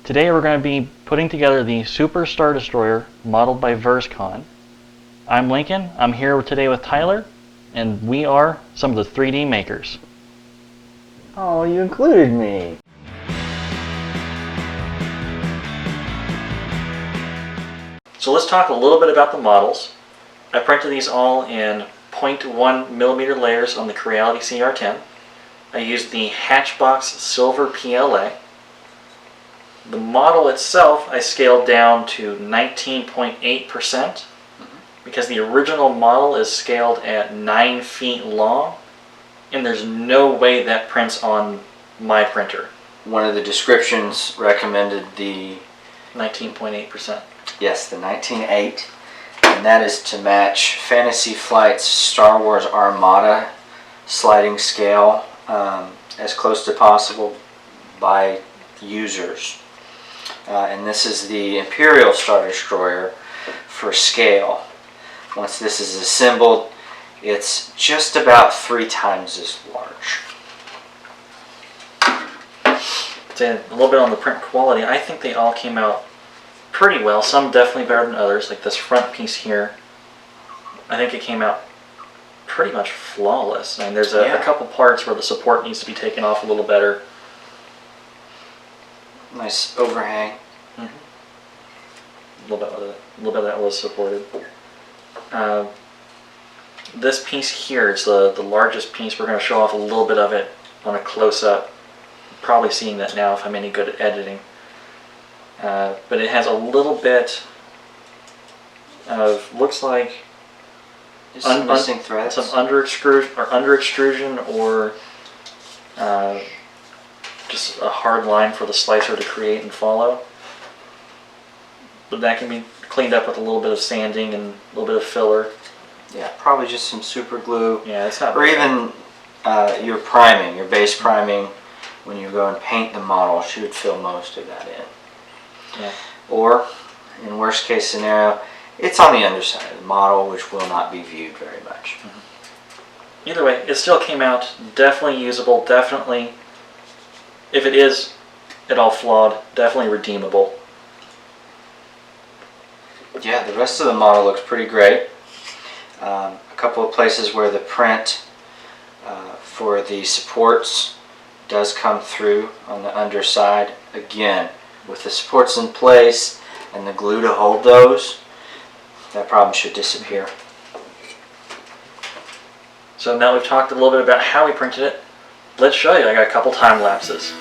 Today we're going to be putting together the Super Star Destroyer modeled by Verscon. I'm Lincoln, I'm here today with Tyler, and we are some of the 3D makers. Oh, you included me. So let's talk a little bit about the models. I printed these all in 0.1 millimeter layers on the Creality CR-10. I used the Hatchbox Silver PLA. The model itself I scaled down to 19.8% because the original model is scaled at 9 feet long, and there's no way that prints on my printer. One of the descriptions recommended the 19.8%. Yes, the 19.8, and that is to match Fantasy Flight's Star Wars Armada sliding scale as close to possible by users. And this is the Imperial Star Destroyer for scale. Once this is assembled, it's just about 3 times as large. A little bit on the print quality. I think they all came out pretty well. Some definitely better than others. Like this front piece here, I think it came out pretty much flawless. I mean, there's a couple parts where the support needs to be taken off a little better. Nice overhang. A little bit of that was supported. This piece here is the largest piece. We're going to show off a little bit of it on a close-up. Probably seeing that now if I'm any good at editing. But it has a little bit of, looks like some missing threads. Some under extrusion or just a hard line for the slicer to create and follow. But that can be cleaned up with a little bit of sanding and a little bit of filler. Yeah, probably just some super glue. Yeah, it's not. Or even your priming, your base priming, when you go and paint the model, should fill most of that in. Yeah. Or, in worst case scenario, it's on the underside of the model, which will not be viewed very much. Either way, it still came out definitely usable, definitely, if it is at all flawed, definitely redeemable. Yeah, the rest of the model looks pretty great. A couple of places where the print for the supports does come through on the underside. Again, with the supports in place and the glue to hold those, that problem should disappear. So now we've talked a little bit about how we printed it. Let's show you. I got a couple time lapses.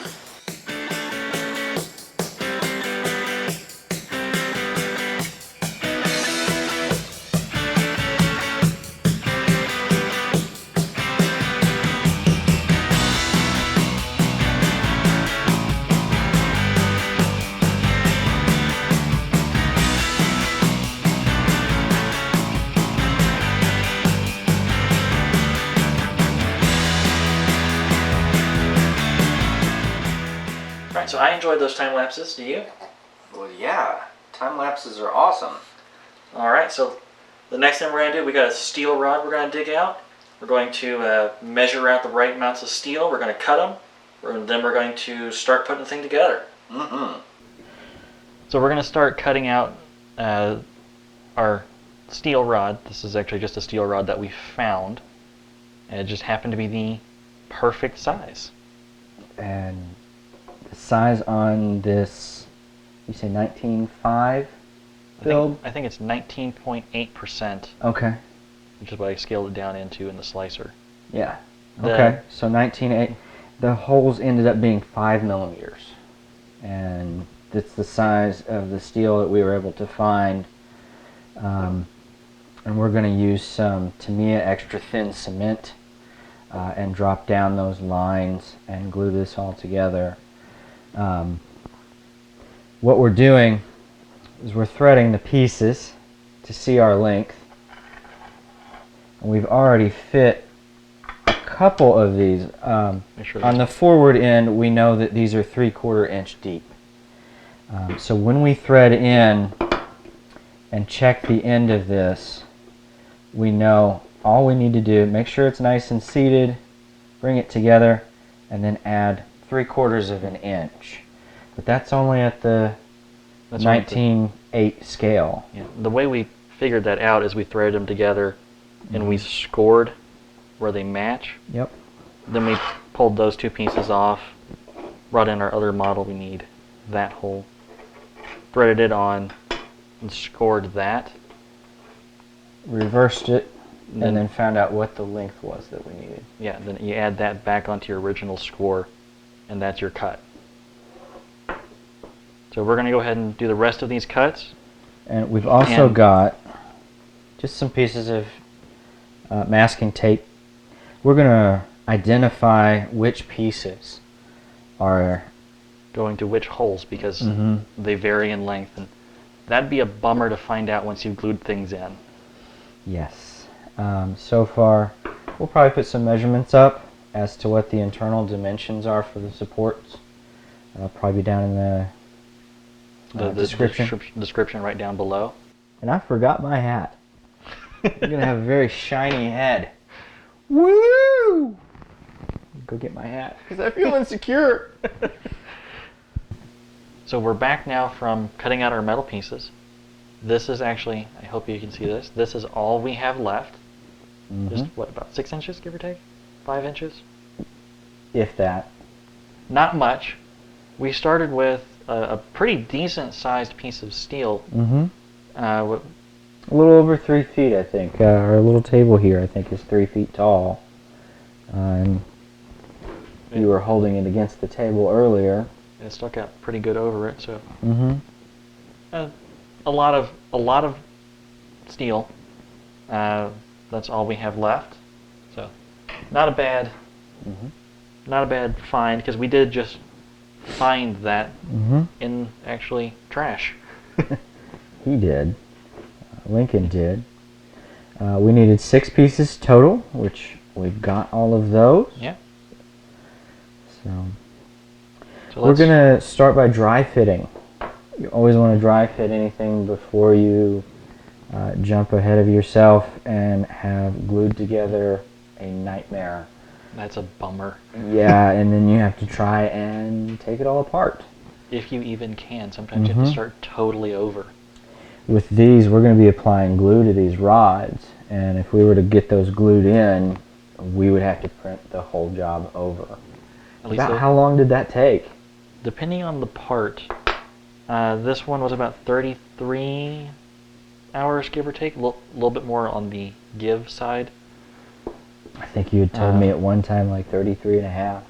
So I enjoyed those time lapses. Do you? Well, yeah. Time lapses are awesome. All right. So the next thing we're going to do, we got a steel rod we're going to dig out. We're going to measure out the right amounts of steel. We're going to cut them. Then we're going to start putting the thing together. So we're going to start cutting out our steel rod. This is actually just a steel rod that we found. And it just happened to be the perfect size. And the size on this, you say 19.5 build? I think it's 19.8%. Okay. Which is what I scaled it down into in the slicer. Yeah. Okay. So 19.8. The holes ended up being 5 millimeters, and that's the size of the steel that we were able to find. And we're going to use some Tamiya extra thin cement and drop down those lines and glue this all together. What we're doing is we're threading the pieces to see our length, and we've already fit a couple of these. On the forward end, we know that these are 3/4 inch deep. So when we thread in and check the end of this, we know all we need to do, make sure it's nice and seated, bring it together, and then add 3/4 of an inch. But that's only at the That's only at the- 19.8 scale. Yeah. The way we figured that out is we threaded them together and we scored where they match. Yep. Then we pulled those two pieces off, brought in our other model we need, that hole, threaded it on, and scored that. Reversed it, And and then found out what the length was that we needed. Yeah, then you add that back onto your original score, and that's your cut. So we're going to go ahead and do the rest of these cuts. And we've also And- got just some pieces of masking tape. We're going to identify which pieces are... Going to which holes because Mhm. they vary in length, and that'd be a bummer to find out once you've glued things in. Yes. So far, we'll probably put some measurements up as to what the internal dimensions are for the supports. Probably down in the description. Description right down below. And I forgot my hat. I'm going to have a very shiny head. Woo! Go get my hat because I feel insecure. So we're back now from cutting out our metal pieces. This is actually, I hope you can see this, this is all we have left. Just, what, about 6 inches, give or take? 5 inches? If that. Not much. We started with a pretty decent sized piece of steel. A little over 3 feet, I think. Our little table here, I think, is 3 feet tall. And you were holding it against the table earlier. It stuck out pretty good over it, so a lot of steel. That's all we have left. So not a bad find because we did just find that in actually trash. He did. Lincoln did. We needed 6 pieces total, which we've got all of those. Yeah. So we're going to start by dry fitting. You always want to dry fit anything before you jump ahead of yourself and have glued together a nightmare. That's a bummer. Yeah, and then you have to try and take it all apart. If you even can. Sometimes you have to start totally over. With these, we're going to be applying glue to these rods, and if we were to get those glued in, we would have to print the whole job over. About how long did that take? Depending on the part, this one was about 33 hours, give or take. A little bit more on the give side. I think you had told me at one time like 33 and a half.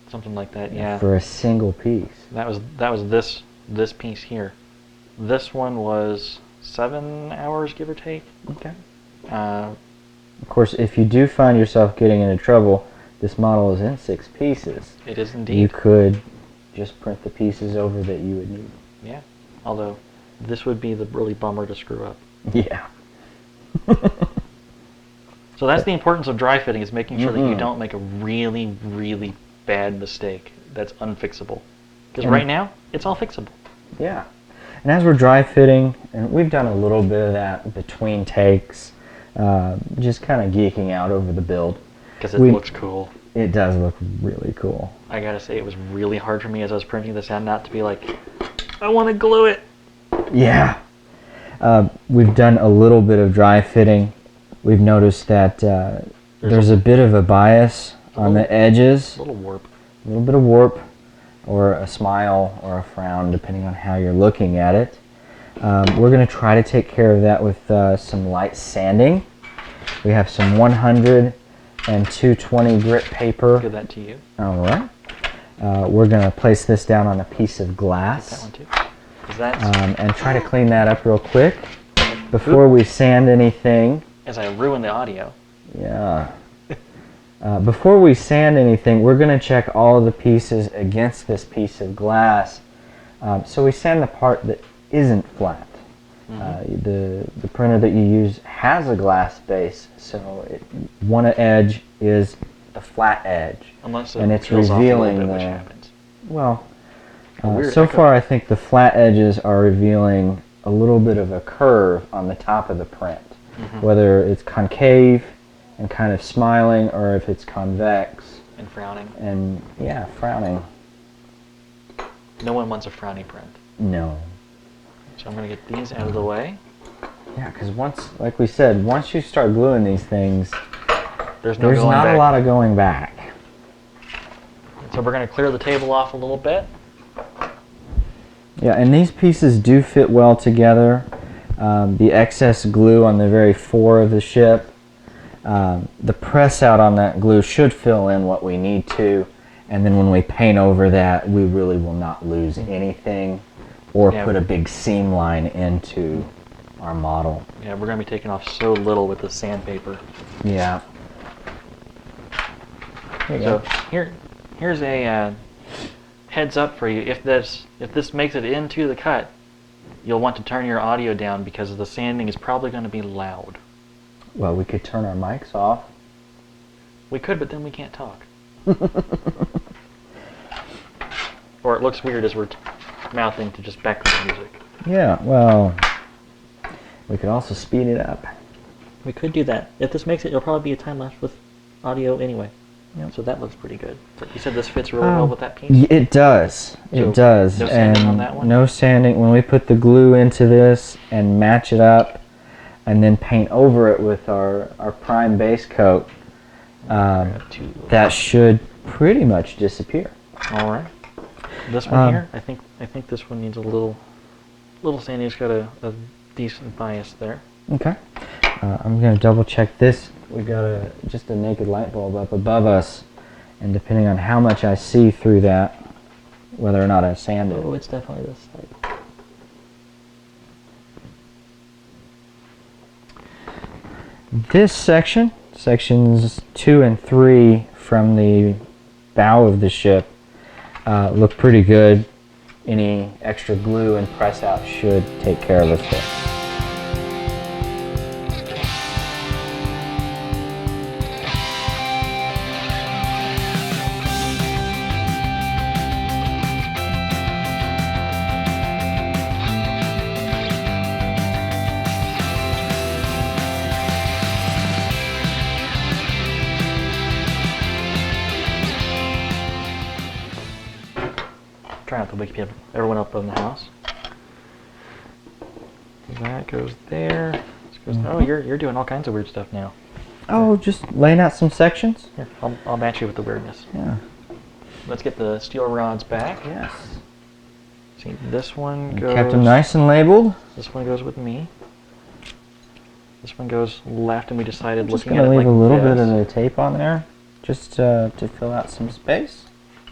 Something like that, yeah. For a single piece. That was this piece here. This one was 7 hours, give or take. Okay. Of course, if you do find yourself getting into trouble, this model is in 6 pieces. It is indeed. You could just print the pieces over that you would need. Yeah. Although, this would be the really bummer to screw up. Yeah. So that's the importance of dry fitting, is making sure that you don't make a really, really bad mistake that's unfixable. Because right now, it's all fixable. Yeah. And as we're dry fitting, and we've done a little bit of that between takes, just kind of geeking out over the build. Because it looks cool. It does look really cool. I gotta say, it was really hard for me as I was printing this out not to be like, I want to glue it. Yeah. We've done a little bit of dry fitting. We've noticed that there's a bit of a bias on the edges. A little warp. A little bit of warp, or a smile, or a frown, depending on how you're looking at it. We're going to try to take care of that with some light sanding. We have some 100 and 220 grit paper. Give that to you. All right. We're going to place this down on a piece of glass. That one too. Is that and try to clean that up real quick before we sand anything. as I ruin the audio. Yeah. Before we sand anything, we're going to check all of the pieces against this piece of glass. So we sand the part that isn't flat. The printer that you use has a glass base, so one edge is the flat edge. Unless and it it's peels off a little revealing bit, the... which happens. Well, weird so echo. far I think the flat edges are revealing a little bit of a curve on the top of the print. Whether it's concave and kind of smiling, or if it's convex And frowning. and, yeah, frowning. No one wants a frowny print. No. So I'm going to get these out of the way. Yeah, because like we said, once you start gluing these things, there's not back. a lot of going back. So we're going to clear the table off a little bit. Yeah, and these pieces do fit well together. The excess glue on the very fore of the ship, the press out on that glue should fill in what we need to, and then when we paint over that, we really will not lose anything or put a big seam line into our model. Yeah, we're going to be taking off so little with the sandpaper. Yeah. So here's a heads up for you. If this makes it into the cut, you'll want to turn your audio down because the sanding is probably going to be loud. Well, we could turn our mics off. We could, but then we can't talk. Or it looks weird as we're mouthing to just background music. Yeah, well, we could also speed it up. We could do that. If this makes it, it'll probably be a time-lapse with audio anyway. Yep. So that looks pretty good. But you said this fits really well with that piece? It does. It does. No sanding on that one? No sanding. When we put the glue into this and match it up and then paint over it with our prime base coat, that should pretty much disappear. All right. This one here, I think this one needs a little sanding. It's got a decent bias there. Okay. I'm going to double check this. We've got just a naked light bulb up above us, and depending on how much I see through that, whether or not I sand it. Oh, it's definitely this side. This section, sections 2 and 3 from the bow of the ship, look pretty good. Any extra glue and press out should take care of us there. Try not to wake everyone up in the house. That goes there. This goes there. Oh, you're doing all kinds of weird stuff now. Oh, just laying out some sections? Here, I'll match you with the weirdness. Yeah. Let's get the steel rods back. Yes. See, this one goes... Kept them nice and labeled. This one goes with me. This one goes left, and we decided Just looking at it gonna like leave a little this. bit of the tape on there, just to fill out some space.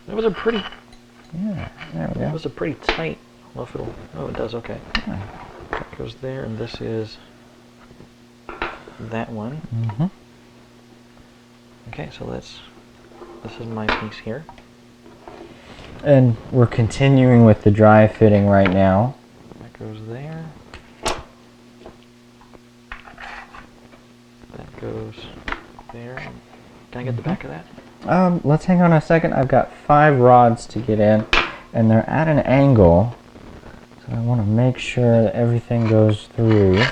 It was a pretty... Yeah, there we It go. was a pretty tight... I don't know if it'll... Oh, it does, okay. Yeah. That goes there, and this is... that one. Mm-hmm. Okay, so this is my piece here. And we're continuing with the dry fitting right now. That goes there. That goes there. Can I get the back of that? Let's hang on a second. I've got 5 rods to get in, and they're at an angle, so I want to make sure that everything goes through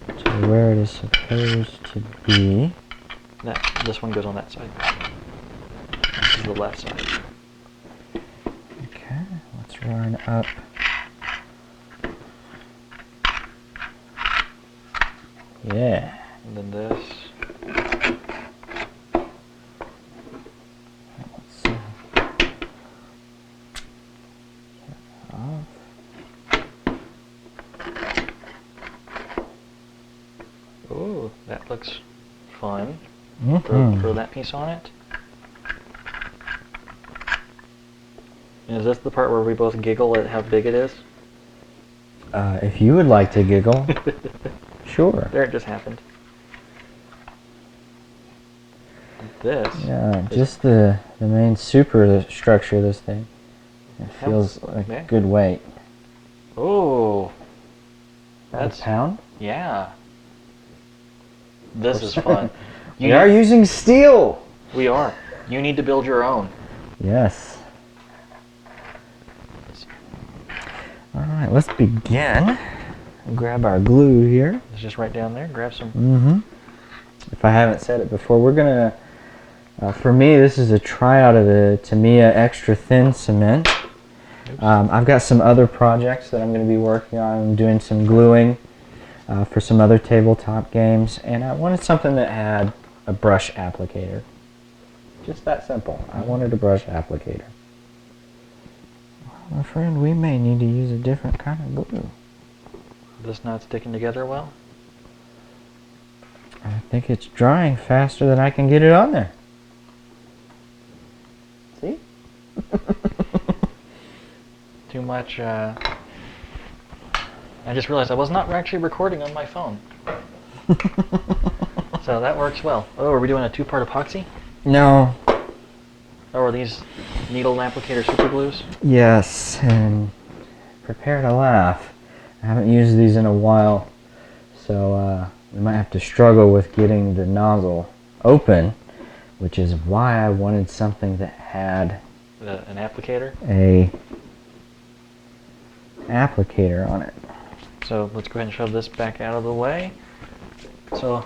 to where it is supposed to be. This one goes on that side. This is the left side. Okay, let's line up. Yeah. And then this. Let's see. Off. Oh, that looks fun. Mm-hmm. Throw that piece on it. And is this the part where we both giggle at how big it is? If you would like to giggle, sure. There, it just happened. This. Yeah, just the main superstructure of this thing. It feels like okay. good weight. Oh. That's a pound? Yeah. This is fun. We are using steel! We are. You need to build your own. Yes. Alright, let's begin. Grab our glue here. It's just right down there. Grab some. Mm-hmm. If I haven't said it before, we're gonna, for me, this is a tryout of the Tamiya Extra Thin Cement. I've got some other projects that I'm going to be working on. I'm doing some gluing for some other tabletop games, and I wanted something that had a brush applicator. Just that simple. I wanted a brush applicator. Well, my friend, we may need to use a different kind of glue. This not sticking together well? I think it's drying faster than I can get it on there. See? Too much, I just realized I was not actually recording on my phone. So that works well. Oh, are we doing a two-part epoxy? No. Oh, are these needle applicator super glues? Yes, and prepare to laugh. I haven't used these in a while, so we might have to struggle with getting the nozzle open, which is why I wanted something that had An applicator? a applicator on it. So let's go ahead and shove this back out of the way. So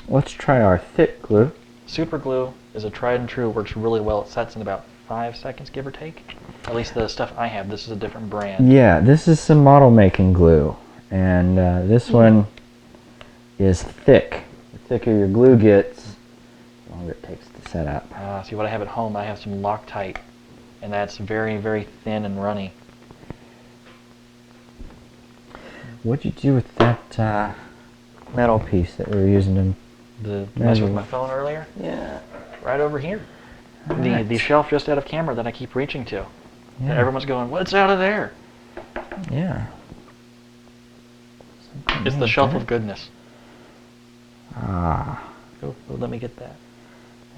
Let's try our thick glue. super glue is a tried and true, works really well. It sets in about 5 seconds, give or take. At least the stuff I have, this is a different brand. Yeah, this is some model making glue, and this one is thick. The thicker your glue gets, the longer it takes to set up. See what I have at home, I have some Loctite, and that's very, very thin and runny. What'd you do with that metal piece that we were using to The mess with my phone earlier? Yeah. Right over here. Alright. The shelf just out of camera that I keep reaching to. And Yeah. everyone's going, what's out of there? Yeah. It's the shelf of goodness. Ah. Oh, let me get that.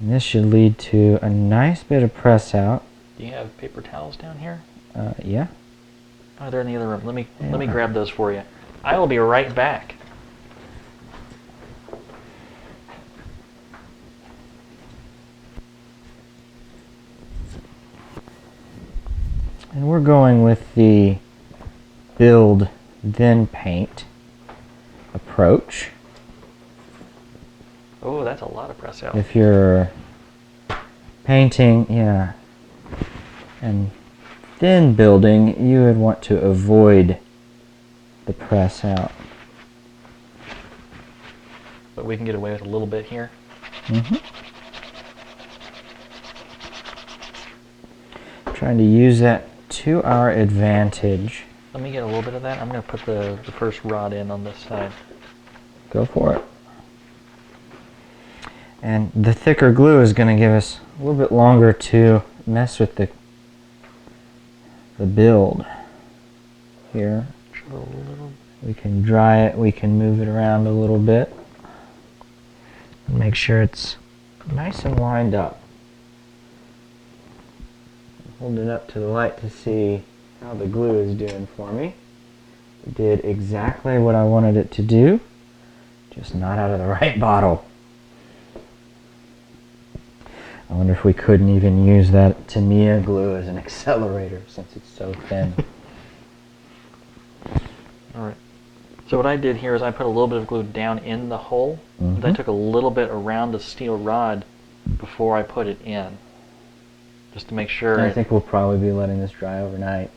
And this should lead to a nice bit of press out. Do you have paper towels down here? Yeah. Oh, they're in the other room. Let me Yeah. grab those for you. I will be right back. And we're going with the build then paint approach. Oh, that's a lot of press out. If you're painting, yeah, and then building, you would want to avoid the press out. But we can get away with a little bit here. Trying to use that to our advantage. Let me get a little bit of that. I'm going to put the first rod in on this side. Go for it. And the thicker glue is going to give us a little bit longer to mess with the build. Here, Just a little. we can dry it, we can move it around a little bit. Make sure it's nice and lined up. Hold it up to the light to see how the glue is doing for me. It did exactly what I wanted it to do, just not out of the right bottle. I wonder if we couldn't even use that Tamiya glue as an accelerator since it's so thin. Alright. So what I did here is I put a little bit of glue down in the hole. And I took a little bit around the steel rod before I put it in. Just to make sure. I think we'll probably be letting this dry overnight.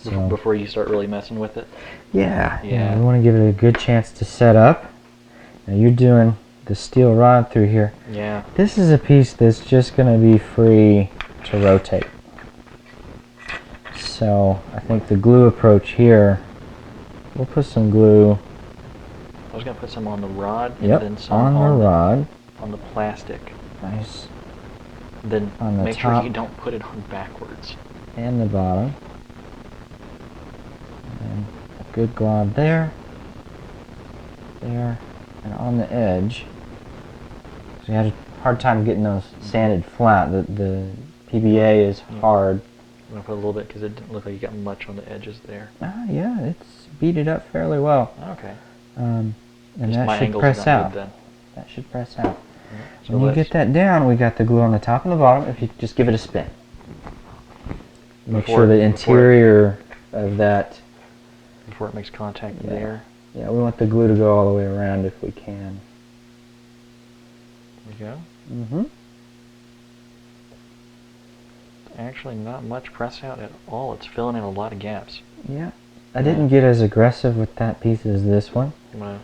So, before you start really messing with it. yeah, Yeah. we want to give it a good chance to set up. Now you're doing the steel rod through here. Yeah. This is a piece that's just going to be free to rotate. So I think the glue approach here, we'll put some glue. I was going to put some on the rod and Yep, then some on the rod. on the plastic. Nice. Then On the make sure top. you don't put it on backwards. And the bottom. And a good glob there. There. And on the edge. So you had a hard time getting those sanded flat. The PBA is hard. I'm going to put a little bit because it didn't look like you got much on the edges there. Yeah, it's beat it up fairly well. Okay. And Just that my should angles press not out. good then. That should press out. So When you get that down, we got the glue on the top and the bottom. If you just give it a spin. Make sure the interior of that. before it makes contact Yeah. there. Yeah, we want the glue to go all the way around if we can. There we go. Mm-hmm. actually not much press out at all. It's filling in a lot of gaps. Yeah. I didn't get as aggressive with that piece as this one. I'm going to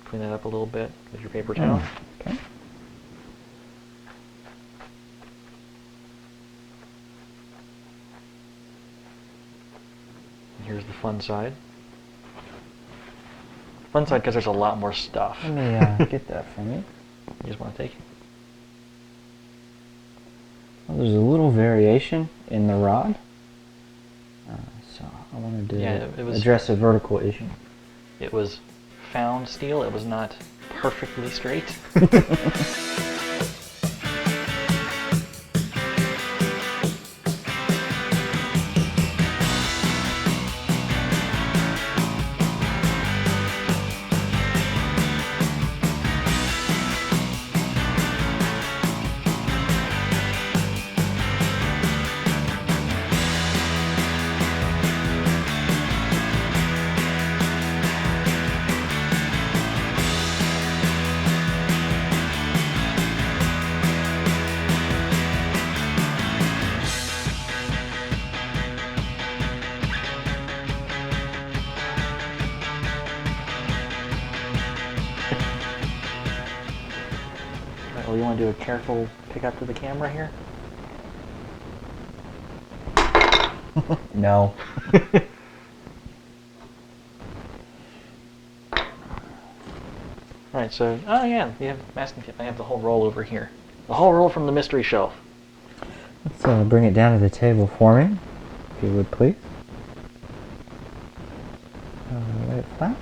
clean that up a little bit with your paper towel. Okay. Here's the fun side. Fun side because there's a lot more stuff. Let me get that from you. You just want to take it? Well, there's a little variation in the rod. So I wanted to address a vertical issue. It was found steel. It was not perfectly straight. Well, you want to do a careful pick up to the camera here? No. Alright, so, oh yeah, you have masking tape. I have the whole roll over here. The whole roll from the mystery shelf. Let's bring it down to the table for me, if you would please. Lay it flat.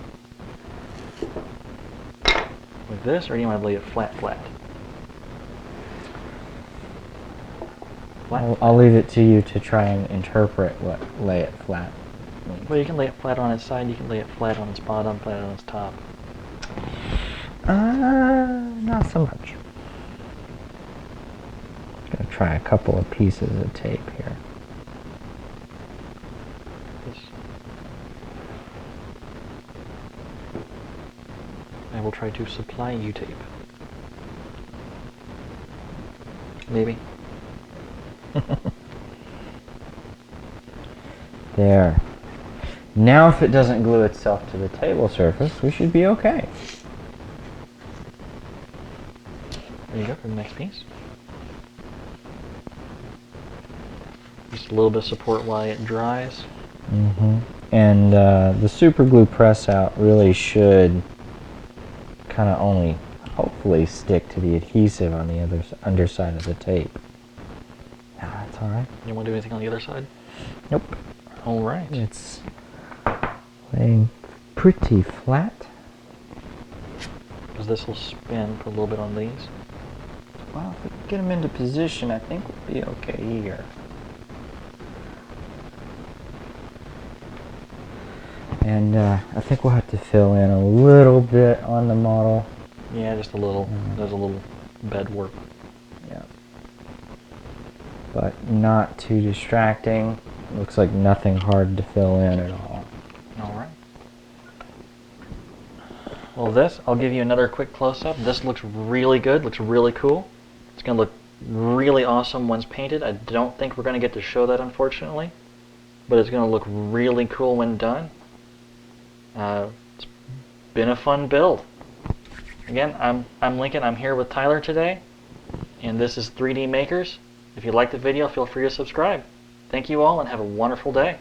With this, or do you want to lay it flat? Flat. I'll leave it to you to try and interpret what lay it flat means. Well, you can lay it flat on its side, you can lay it flat on its bottom, flat on its top. Not so much. I'm going to try a couple of pieces of tape here. I will try to supply you tape. Maybe. There. Now if it doesn't glue itself to the table surface, we should be okay. There you go for the next piece. Just a little bit of support while it dries. And the super glue press out really should kind of only hopefully stick to the adhesive on the underside of the tape. That's alright. You want to do anything on the other side? Nope. Alright. It's laying pretty flat. Because this will spin for a little bit on these. Well, if we can get them into position, I think we'll be okay here. And I think we'll have to fill in a little bit on the model. Yeah, just a little. There's a little bed warp. Yeah. But not too distracting. Looks like nothing hard to fill in at all. Alright. Well, this, I'll give you another quick close-up. This looks really good, looks really cool. It's going to look really awesome once painted. I don't think we're going to get to show that, unfortunately. But it's going to look really cool when done. It's been a fun build. Again, I'm Lincoln. I'm here with Tyler today. And this is 3D Makers. If you liked the video, feel free to subscribe. Thank you all and have a wonderful day.